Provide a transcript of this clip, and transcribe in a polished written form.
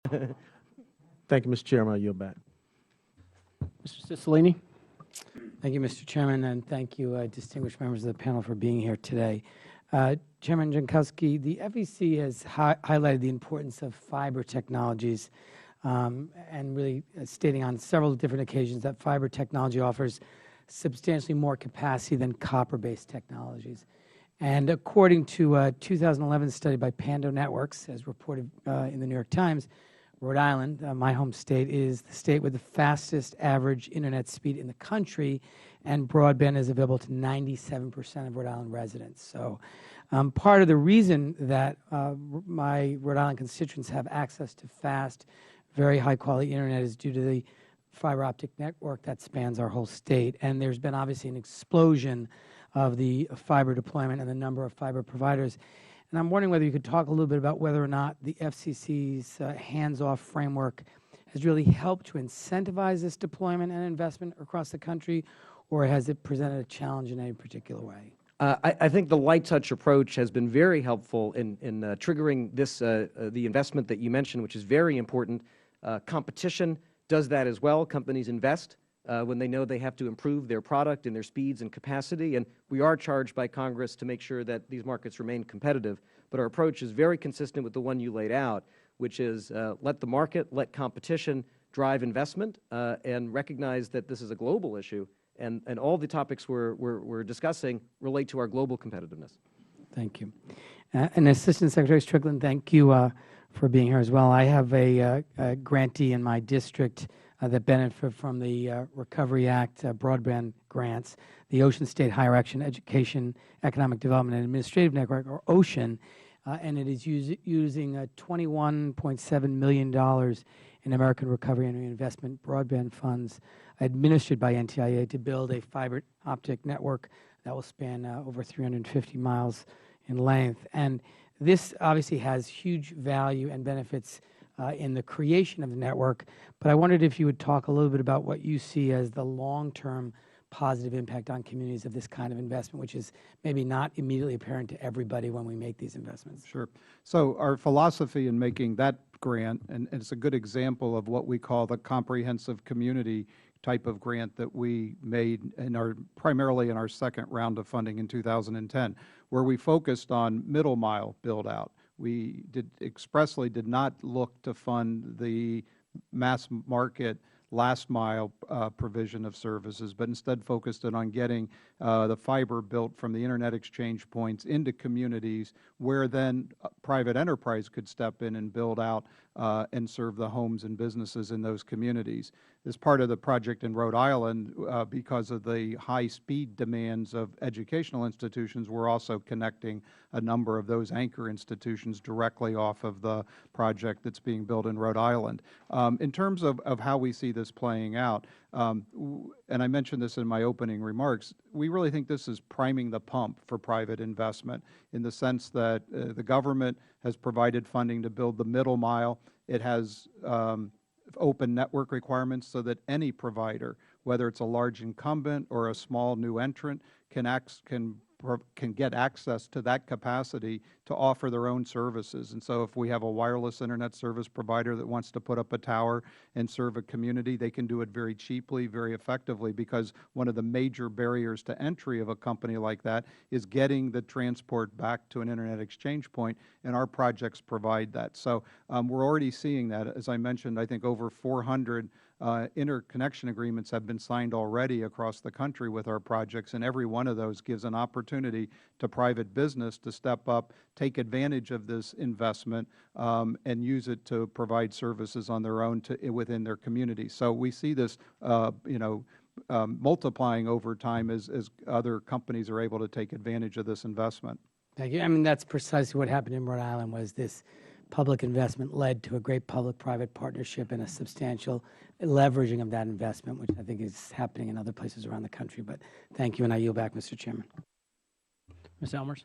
Thank you, Mr. Chairman. I yield back. Mr. Cicilline. Thank you, Mr. Chairman, and thank you, distinguished members of the panel, for being here today. Chairman Jankowski, the FEC has highlighted the importance of fiber technologies and really stating on several different occasions that fiber technology offers substantially more capacity than copper-based technologies. And according to a 2011 study by Pando Networks, as reported in the New York Times, Rhode Island, my home state, is the state with the fastest average internet speed in the country, and broadband is available to 97% of Rhode Island residents. So part of the reason that my Rhode Island constituents have access to fast, very high-quality internet is due to the fiber optic network that spans our whole state. And there's been obviously an explosion of the fiber deployment and the number of fiber providers. And I'm wondering whether you could talk a little bit about whether or not the FCC's hands-off framework has really helped to incentivize this deployment and investment across the country, or has it presented a challenge in any particular way? I think the light touch approach has been very helpful in triggering this, the investment that you mentioned, which is very important. Competition does that as well. Companies invest when they know they have to improve their product and their speeds and capacity, and we are charged by Congress to make sure that these markets remain competitive. But our approach is very consistent with the one you laid out, which is let the market, let competition drive investment, and recognize that this is a global issue, and all the topics we're discussing relate to our global competitiveness. Thank you. And Assistant Secretary Strickland, thank you for being here as well. I have a grantee in my district that benefit from the Recovery Act broadband grants, the Ocean State Higher Action Education Economic Development and Administrative Network, or OCEAN, and it is using $21.7 million in American Recovery and Reinvestment broadband funds administered by NTIA to build a fiber optic network that will span over 350 miles in length. And this obviously has huge value and benefits in the creation of the network, but I wondered if you would talk a little bit about what you see as the long-term positive impact on communities of this kind of investment, which is maybe not immediately apparent to everybody when we make these investments. Sure. So our philosophy in making that grant, and it's a good example of what we call the comprehensive community type of grant that we made primarily in our second round of funding in 2010, where we focused on middle mile build out. We expressly did not look to fund the mass market last mile provision of services, but instead focused it on getting the fiber built from the internet exchange points into communities where then private enterprise could step in and build out and serve the homes and businesses in those communities. As part of the project in Rhode Island, because of the high speed demands of educational institutions, we're also connecting a number of those anchor institutions directly off of the project that's being built in Rhode Island. In terms of how we see this playing out, and I mentioned this in my opening remarks, we really think this is priming the pump for private investment in the sense that the government has provided funding to build the middle mile. It has open network requirements so that any provider, whether it's a large incumbent or a small new entrant, can get access to that capacity to offer their own services. And so if we have a wireless internet service provider that wants to put up a tower and serve a community, they can do it very cheaply, very effectively, because one of the major barriers to entry of a company like that is getting the transport back to an internet exchange point, and our projects provide that. So we're already seeing that. As I mentioned, I think over 400 interconnection agreements have been signed already across the country with our projects, and every one of those gives an opportunity to private business to step up, take advantage of this investment, and use it to provide services on their own within their community. So we see this multiplying over time as other companies are able to take advantage of this investment. Thank you. I mean, that's precisely what happened in Rhode Island, was this public investment led to a great public-private partnership and a substantial leveraging of that investment, which I think is happening in other places around the country. But thank you, and I yield back, Mr. Chairman. Ms. Elmers.